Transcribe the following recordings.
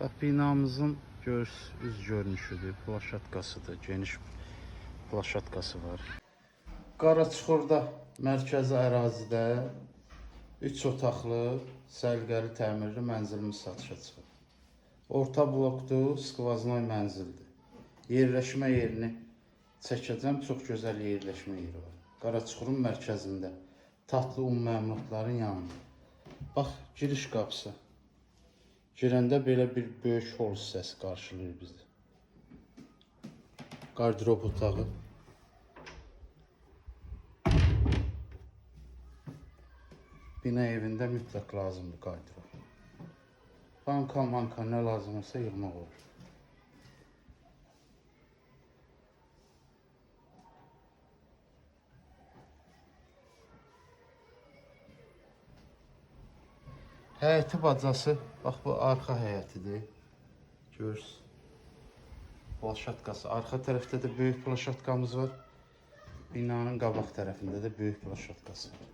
Bax, binamızın üz görünüşüdür, plaşatkasıdır, geniş plaşatkası var. Qaraçuxurda mərkəzi ərazidə 3 otaqlı, səliqəli təmirli mənzilimiz satışa çıxır. Orta blokdur, skvaznoy mənzildir. Yerləşmə yerini çəkəcəm, çox gözəl yerləşmə yeri var. Qaraçuxurun mərkəzində, Tatlı un məmnunatların yanında. Bax, giriş qapısı. Girəndə belə bir böyük hol hissəsi qarşılayır bizi. Qardirob otağı. Bina evində mütləq lazımdır qardirob. Banka, nə lazım olsa yığmaq olur. Həyəti bacası, bax bu arxa həyətidir. Görürsünüz. Plaşatkası. Arxa tərəfdə də böyük plaşatkamız var. Binanın qabaq tərəfində də böyük plaşatkası var.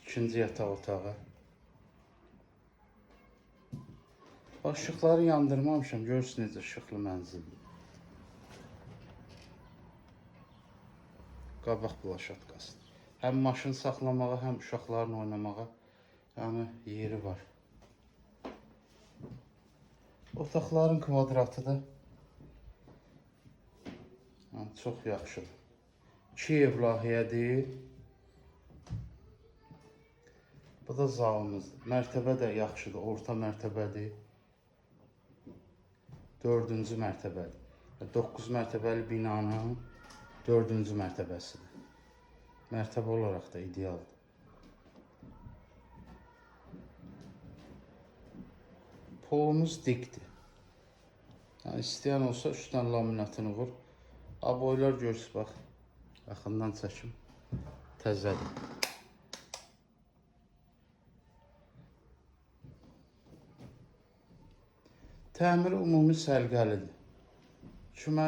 İkinci yataq otağı. Bax, işıqları yandırmamışam. Görürsünüz necə işıqlı mənzildir. Qabaq plaşatkası. Həm maşın saxlamağa, həm uşaqların oynamağa yeri var. Otaqların kvadratı da çox yaxşıdır. 2 ev layihədir. Bu da zalımızdır. Mərtəbə də yaxşıdır, orta mərtəbədir. 4-cü mərtəbədir. 9 mərtəbəli binanın 4-cü mərtəbəsidir. Mərtəbə olaraq da idealdır. Polumuz dikdir. Yəni, istəyən olsa üstdən laminatını vur. Aboylar görsün, bax. Yaxından çəkim. Təzədir. Təmiri ümumi səliqəlidir. Kimə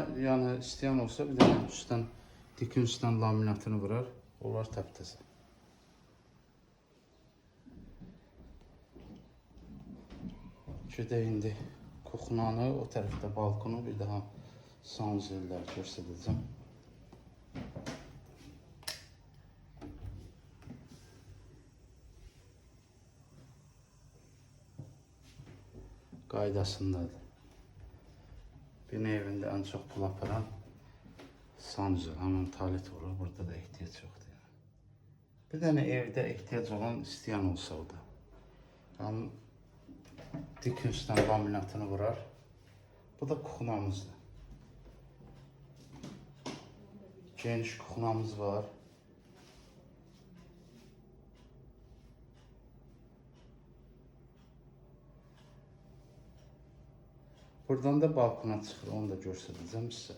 istəyən olsa bir dənə üstdən, dikin üstdən laminatını vurar. Onlar təptəsə. Gedək indi kuxnanı, o tərəfdə balkonu, bir daha sanuzəllər göstərəcəm. Qaydasındadır. Bina evində ən çox pul aparan sanuzəl, həmin tualet olur. Burada da ehtiyac yoxdur. Bir dənə evdə ehtiyac olan istəyən olsa o da. Yəni, dikin üstdən laminatını vurar. Bu da kuxnamızdır. Geniş kuxnamız var. Buradan da balkona çıxır, onu da göstərəcəm sizə.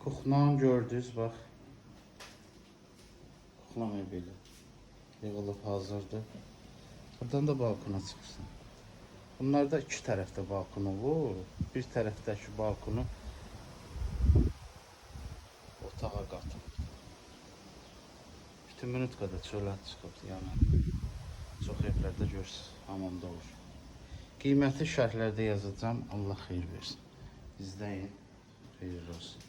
Kuxnam gördünüz, bax. Kuxnam belə yığılıb hazırdır. Buradan da balkona çıxırsan. Bunlarda iki tərəfdə balkon olur. Bir tərəfdəki balkonu otağa qatılıb. Bütün minutkada çölə çıxıb. Yəni, çox evlərdə görürsünüz, hamamda olur. Qiyməti şərhlərdə yazacağım. Allah xeyir versin. İzləyin. Xeyirli olsun.